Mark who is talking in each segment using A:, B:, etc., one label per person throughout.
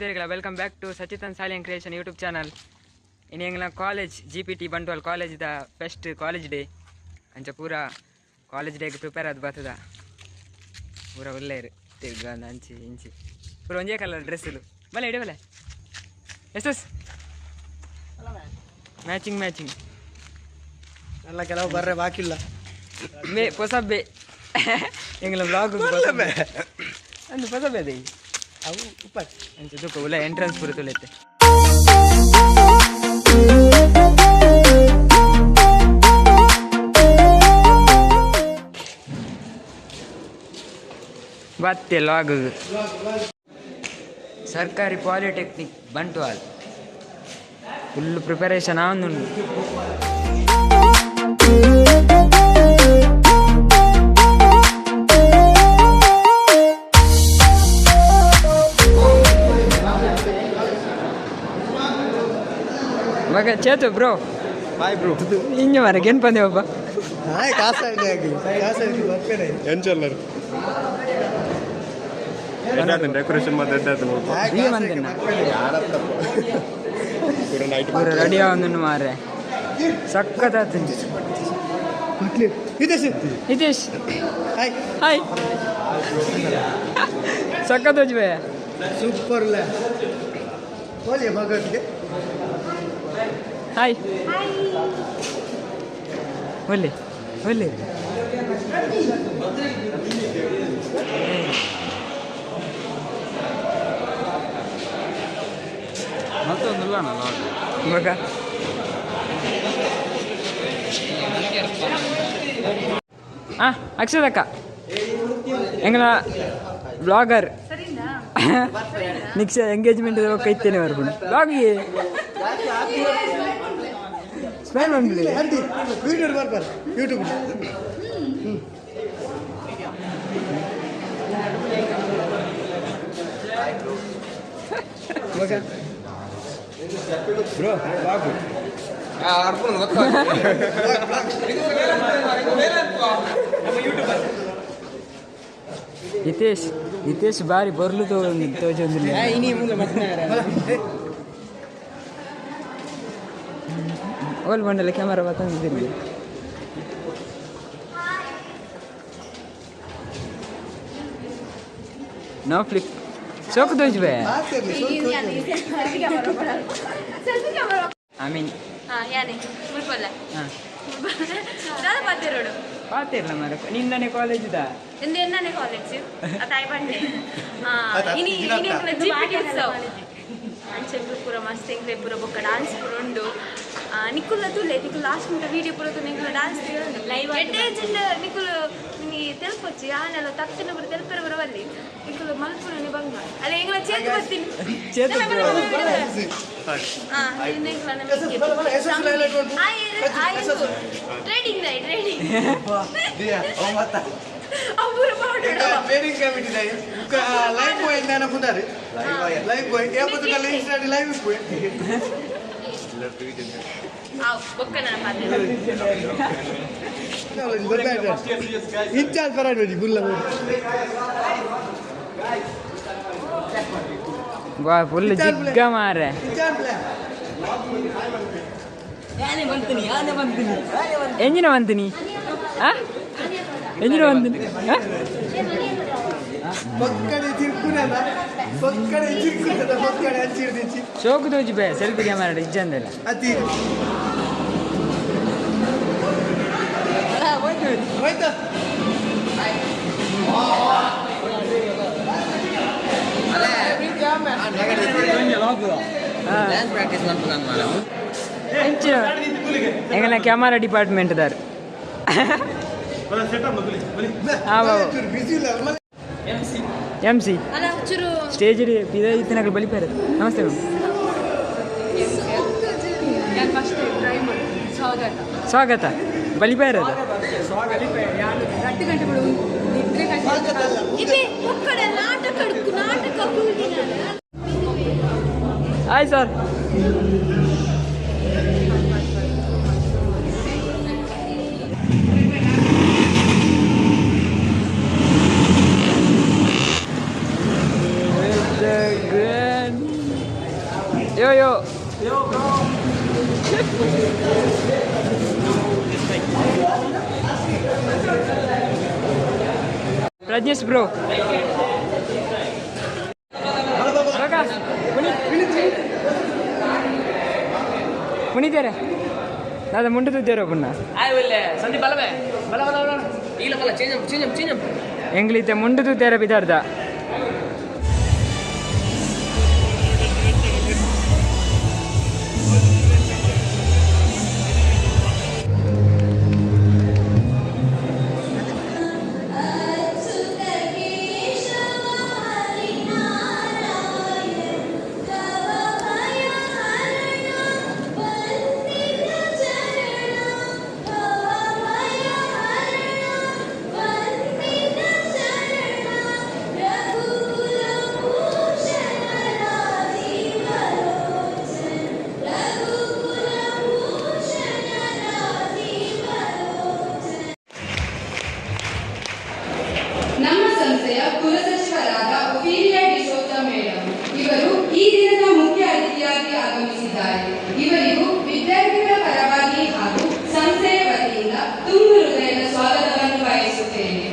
A: ಮಾತೇರಿಗಳ welcome back to Sachitan Saliyan creation YouTube channel. ಇನ್ನು ಎಂಗ್ಲ college GPT Bantwal ಕಾಲೇಜ್ದ ಫಸ್ಟ್ ಕಾಲೇಜ್ ಡೇ ಅಂಚ ಪೂರ ಕಾಲೇಜ್ ಡೇಗೆ ಪ್ರಿಪೇರ್ ಆದ್ ಬರ್ತದ. ಪೂರ ಒಳ್ಳೆ ತಿರ್ಗಂದು ಅಂಚಿ ಇಂಚಿ ಪೂರ ಒಂದೇ ಕಲರ್ ಡ್ರೆಸ್ಸು ಬಲೆ ಇಡೇ ಬಲೆ ಎಷ್ಟು ಮ್ಯಾಚಿಂಗ್
B: ಎಲ್ಲ ಕೆಲವು ಬರ್ರೆ ಬಾಕಿಲ್ಲ
A: ಬೇ ಹೊಸ ಬೇ ಎಂಗ್ಲ ಬ್ಲಾಗ್ ಒಂದು ಹೊಸ ಬೇ ಅದೇ
B: ಅವು ಉಪ್ಪ
A: ಅಂಚೆ ದುಃಖ ಒಳ್ಳೆ ಎಂಟ್ರೆನ್ಸ್ ಪೂರ ತುಳಿಯುತ್ತೆ. ಬತ್ತೆ ಲಾಗ್ ಸರ್ಕಾರಿ ಪಾಲಿಟೆಕ್ನಿಕ್ ಬಂಟ್ವಾಲ್ ಫುಲ್ ಪ್ರಿಪರೇಷನ್ ಆವೊಂದುಂಡು. ಮಗ ಚೇತು ಬ್ರೋ
B: ಬಾಯ್ ಬ್ರೋ
A: ಇಂಜ ಮಾರಕ್ಕೆ ಏನು ಬಂದೆ ಒಬ್ಬ
B: ಹಾಯ್ ಕಾಸಾಗಿ ಬರ್ತಾರೆ
C: ಎಂಚಲ್ಲರು ಡೆಕೋರೇಷನ್
A: ಈ ಮಂದಿನ ಪೂರ ರೆಡಿ ಆವೊಂದುಂಡು ಮಾರ್ರೆ ಸಕ್ಕತ್ತಾತು. ಹಿತೇಶ್
B: ಹಾಯ್
A: ಹಾಯ್ ಸಕ್ಕತ್ ಹೋಜ್ ಭಯ
B: ಸೂಪರ್ ಇಲ್ಲ ಹೋಲಿ ಮಗನಿಗೆ
A: ಹಾಯ್ ಒಳ್ಳೆ ಒಳ್ಳೆ ಮಗ ಅಕ್ಷರಕ್ಕ ಎಂಗಲ ಬ್ಲಾಗರ್ ನೆಕ್ಸ್ಟ್ ಎಂಗೇಜ್ಮೆಂಟ್ ಕೈತೇನೆ ಬರ್ಬೋದು ಬ್ಲಾಗಿಗೆ ಸ್ಮೈಲ್ ಬಂದ್ಬಿಡಿ
B: ವಿಡಿಯೋ ಬರ್ಬಾರ ಯೂಟ್ಯೂಬ್ ಬ್ರೋ ಬಾಬು
A: ಹಿತೇಶ್ ಬಾರಿ ಬರ್ಲು ತೋಜೊಂದಿಲ್ಲ ಓಲ್ ಬಂಡಲ್ಲ ಕ್ಯಾಮರಾ ಬತ್ತಂದಿದ್ದಿಲ್ಲ ನೋ ಫ್ಲಿಕ್ ಸೋಕು ತೋಜ್ ಬೇ ಐ ಮೀನ್ ಪಾತಿರ್ಲ ಮರ ನಿನ್ನನೆ ಕಾಲೇಜ್ ಇದ
D: എന്തെന്നെ കോളേജ് അതായി പണ്ടേ ഇനി ಅಂಚೆಂಬ ಪೂರ ಮಸ್ತ್ ಎಂಕ್ಲೆ ಪೂರ ಬೊಕ್ಕ ಡಾನ್ಸ್ ಪೂರ ಉಂಡು ನಿಕ್ಕುಲ ತುಲೆ ನಿಕ್ಕುಲು ಲಾಸ್ಟ್ ಮಿಂಟ ವೀಡಿಯೋ ಪೂರ ತುಲೆ ನಿಕ್ಕುಲು ಡಾನ್ಸ್ ಉಂಡು ಲೈವ್ ಎಡ್ಡೆಜಿಂದ ನಿಕ್ಕುಲು ನೀ ತೆಲ್ಪೊಚ್ಚಿ ಆನೆಲ್ಲ ತಕ್ಷಣ ಪೂರ ತೆಲ್ಪೆರ ಬರವಲ್ಲಿ ನಿಕ್ಕುಲು ಮಲ್ಪುರ ನಿ ಬಂಗ ಅಲ್ಲ ಎಂಗ್ಲ ಚೇತು ಬರ್ತೀನಿ ಟ್ರೇಡಿಂಗ್
B: ಟ್ರೇಡಿಂಗ್ ಕಮಿಟಿ ಲೈವ್ ಬಾಯ್ ನಾನು ಪುದಾರಿ ಲೈವ್ ಬಾಯ್ ಯಾವತ್ತು ಕಲ್ಲ ಇನ್ಸ್ಟಾಡಿ ಲೈವ್ ಬಾಯ್ ಇನ್ಚಾರ್ಜ್ ಬರಾಡಿ ಗುಲ್ಲ
A: ಬಾ ಫುಲ್ ಜಿಗ್ಗ ಮಾರೆ ಎಂಜಿನ ಬಂತೀನಿ ಎಂಜಿನ ಬಂತೀನಿ ಶೋಕು ತೋಜಿ ಬೇ ಸೆಲ್ಫಿ ಕ್ಯಾಮರಾ ಇಜ್ಜಂದಲ್ಲ
B: ಅತಿ
A: ಎಂಗನ ಕ್ಯಾಮರಾ ಡಿಪಾರ್ಟ್ಮೆಂಟ್ ದಾರ್ MC ಸ್ಟೇಜ್ ಇತ್ತಿನಾಗ ಬಲಿಪಾರ. ನಮಸ್ತೆ ಮ್ಯಾಮ್. ಸ್ವಾಗತ ಬಲಿಪಾರ hi sir. the grand Rajneesh bro ಪುನೀತೇರೆ ದಾದ ಮುಂಡು ತುದ್ದೇರೋ ಪುಣ್ಣ ಎಂಗ್ಲಿತೆ ಮುಂಡು ತುದ್ದೇರ ಬಿದಾರ್ದ
C: ನಮ್ಮ ಸಂಸ್ಥೆಯ ಕುಲಸಚಿವರಾದ ಒಫೀಲಿಯಾ ಡಿಸೋಜಾ ಮೇಡಮ್ ಇವರು ಈ ದಿನದ ಮುಖ್ಯ ಅತಿಥಿಯಾಗಿ ಆಗಮಿಸಿದ್ದಾರೆ. ಇವರಿಗೂ ವಿದ್ಯಾರ್ಥಿಗಳ ಪರವಾಗಿ ಹಾಗೂ ಸಂಸ್ಥೆಯ ವತಿಯಿಂದ ತುಂಬು ಹೃದಯದ ಸ್ವಾಗತವನ್ನು ಬಯಸುತ್ತೇನೆ.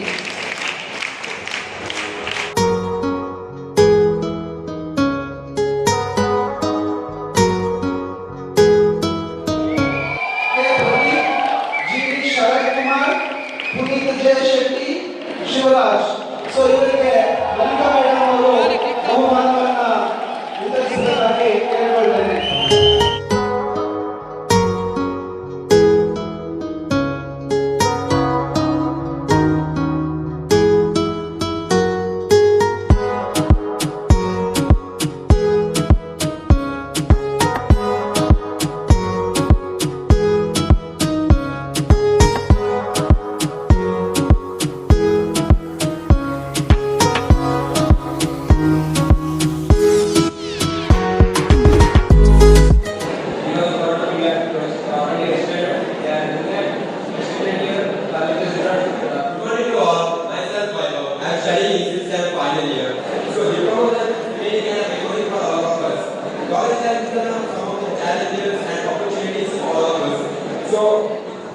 B: ಶಿವರಾಜ್ ಸೊ ಇವರಿಗೆ ಲಲಿತಾ ಮೇಡಮ್ ಅವರು ಬಹುಮಾನವನ್ನ ವಿತರಿಸುವುದಾಗಿ ಕೇಳಿಕೊಳ್ಳುತ್ತೇನೆ.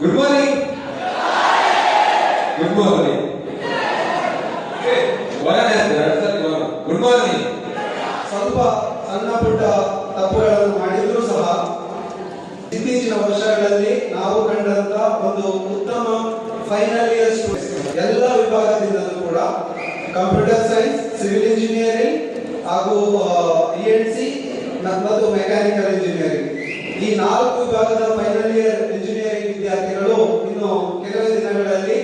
E: Good morning. Good morning. Good morning.
B: ಸ್ವಲ್ಪ ಸಣ್ಣ ಪುಟ್ಟ ತಪ್ಪುಗಳನ್ನು ಮಾಡಿದ್ರೂ ಸಹ ಇತ್ತೀಚಿನ ವರ್ಷಗಳಲ್ಲಿ ನಾವು ಕಂಡಂತ ಒಂದು ಉತ್ತಮ ಫೈನಲ್ ಇಯರ್ ಸ್ಟೂಡೆಂಟ್ಸ್ ಎಲ್ಲ ವಿಭಾಗದಿಂದಲೂ ಕೂಡ ಕಂಪ್ಯೂಟರ್ ಸೈನ್ಸ್, ಸಿವಿಲ್ ಇಂಜಿನಿಯರಿಂಗ್ ಹಾಗೂ ENC ಮತ್ತು ಮೆಕ್ಯಾನಿಕಲ್ ಇಂಜಿನಿಯರಿಂಗ್ ಈ 4 ವಿಭಾಗದ ಫೈನಲ್ ಇಯರ್ ಇಂಜಿನಿಯರಿಂಗ್ ವಿದ್ಯಾರ್ಥಿಗಳು ಇನ್ನು ಕೆಲವೇ ದಿನಗಳಲ್ಲಿ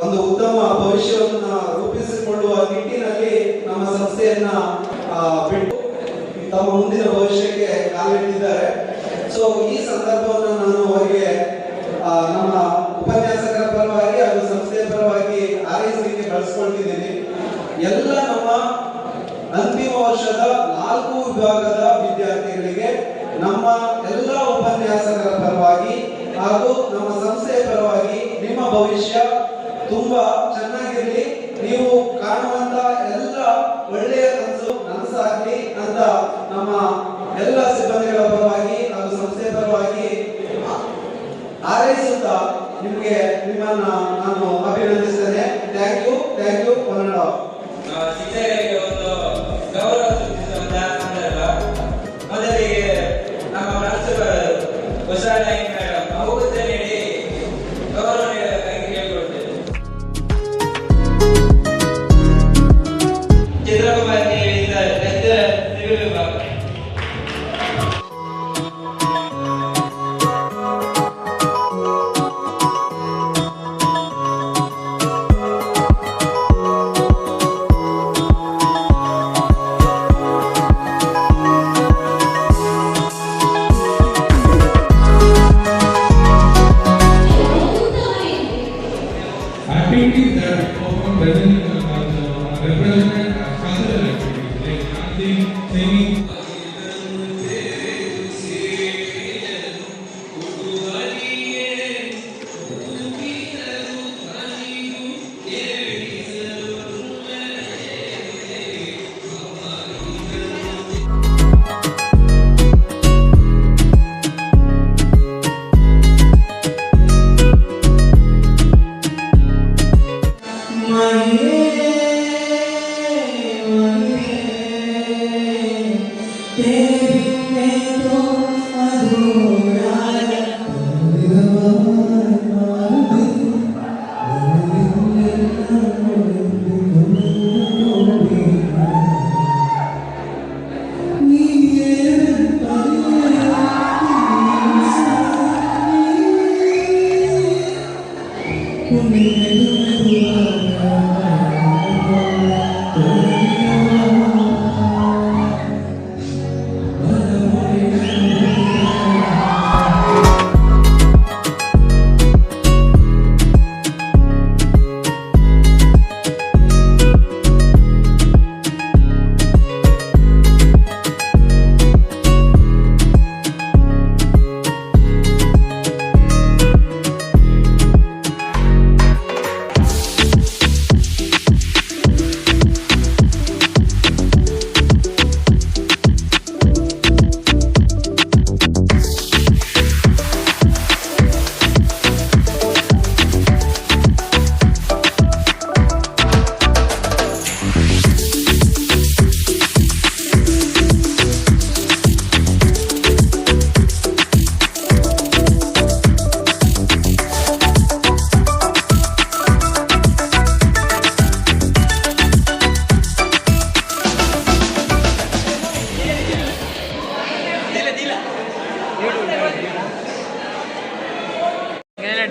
B: ಒಂದು ಉತ್ತಮ ಭವಿಷ್ಯವನ್ನು ರೂಪಿಸಿಕೊಳ್ಳುವ ನಿಟ್ಟಿನಲ್ಲಿ ನಮ್ಮ ಸಂಸ್ಥೆಯನ್ನ ಬಿಟ್ಟು ತಮ್ಮ ಮುಂದಿನ ಭವಿಷ್ಯಕ್ಕೆ ಕಾಲಿಟ್ಟಿದ್ದಾರೆ. ಸೊ ಈ ಸಂದರ್ಭವನ್ನು ನಾನು ಅವರಿಗೆ ನಮ್ಮ ಉಪನ್ಯಾಸಕರ ಪರವಾಗಿ ಹಾಗೂ ಸಂಸ್ಥೆಯ ಪರವಾಗಿ ಹಾರೈಸಲಿಕ್ಕೆ ಬಳಸ್ಕೊಳ್ತಿದ್ದೀನಿ. ಎಲ್ಲ ನಮ್ಮ ಅಂತಿಮ ವರ್ಷದ 4 ವಿಭಾಗದ ವಿದ್ಯಾರ್ಥಿಗಳಿಗೆ ನಮ್ಮ ಎಲ್ಲ ಉಪನ್ಯಾಸಕರ ಪರವಾಗಿ ಹಾಗೂ ನಮ್ಮ ಸಂಸ್ಥೆಯ ಪರವಾಗಿ ನಿಮ್ಮ ಭವಿಷ್ಯ ತುಂಬಾ ಚೆನ್ನಾಗಿರಲಿ, ನೀವು ಕಾಣುವಂತ ಎಲ್ಲ ಒಳ್ಳೆಯ ಕನಸು ನನಸಾಗಲಿ ಅಂತ ನಮ್ಮ ಎಲ್ಲ ಸಿಬ್ಬಂದಿಗಳ ಪರವಾಗಿ ಹಾಗೂ ಸಂಸ್ಥೆಯ ಪರವಾಗಿ ಹಾರೈಸುತ್ತಾ ನಿಮ್ಮನ್ನ ನಾನು ಅಭಿನಂದಿಸ್ತೇನೆ. Thank you Kannada.
F: ಶಿಕ್ಷಕರಿಗೆ ಒಂದು ಗೌರವ ಸೂಚಿಸುವಂತ ಸಂದರ್ಭ. ಮೊದಲಿಗೆ ನಮ್ಮ ಪ್ರಾಂಶುಪಾಲರು ಹೊಸನಾಯಿ ಮೇಡಮ್ ಅವಕಾಶ ನೀಡಿ ಗೌರವ ನೀಡಬೇಕಾಗಿ ಕೇಳಿಕೊಳ್ತೇವೆ. ಚಿತ್ರಕುಮಾರ್ ಕೇಳಿದ ಸಿವಿಲ್ ವಿಭಾಗ.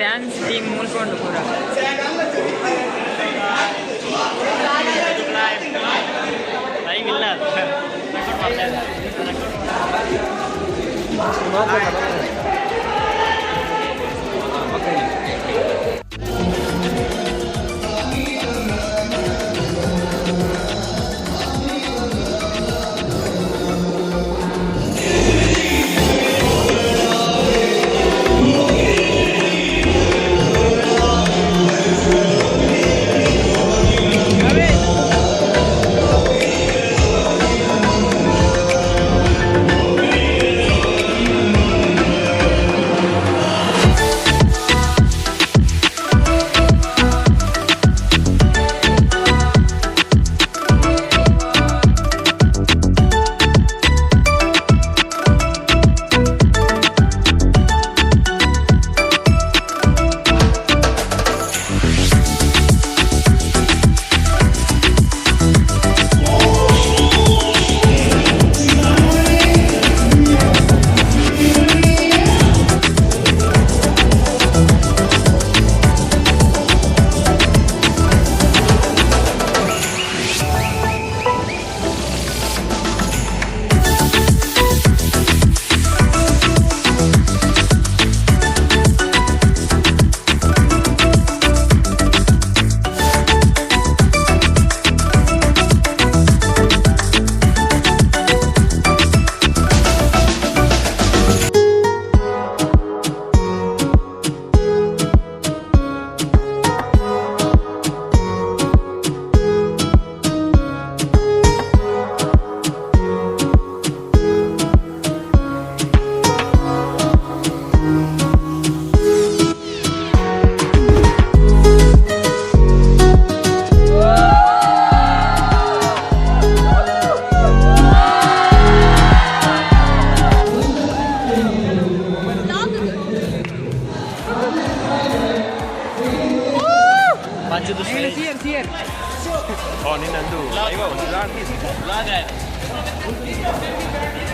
A: ಡ್ಯಾನ್ಸ್ ಟೀಮ್ ಮುಲ್ಕೊಂಡು ಪೂರ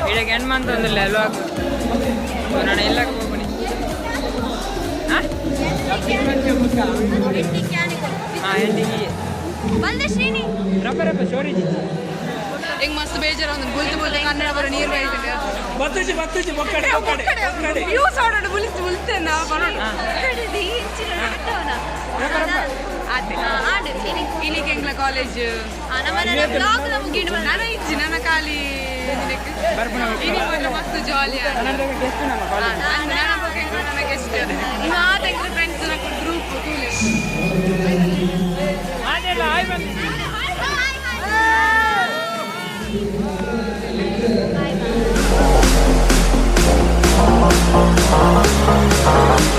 A: ಇಡಕ್ಕೆ ಹೆಣ್ಣು ಅಂತಂದಿಲ್ಲ ಲಾಗ್ ನಾನು ಎಲ್ಲಕ್ಕೆ ಹೋಗ್ಬನಿ ಹಾಂ ಎಂಟಿಗೆ ರಪ್ಪ ರಪ್ಪ ಸ್ಟೋರಿ
C: ಹೆಂಗ್ ಮಸ್ತ್ ಬೇಜಾರ ಒಂದು ಬುಲ್ತು ಬುಲ್ತು ಕನ್ನಡ ಬರೋ ನೀರು ಬೈತಿದೆ ಯೂಸ್ ಆಡೋಣ ಬುಲಿಸಿ ಬುಲ್ತೆ ನಾ ಬರೋಣ ಇಲ್ಲಿಗೆ ಹೆಂಗ್ಲ ಕಾಲೇಜ್ ನನ್ನ ಇಚ್ಚಿ ನನ್ನ ಖಾಲಿ ಮಸ್ತ್ ಜಾಲಿ ನನ್ನ ಬಗ್ಗೆ ನನಗೆ ಎಷ್ಟು ಮಾತೆಂಗ್ಲ ಫ್ರೆಂಡ್ಸ್ ಗ್ರೂಪ್
G: Bye.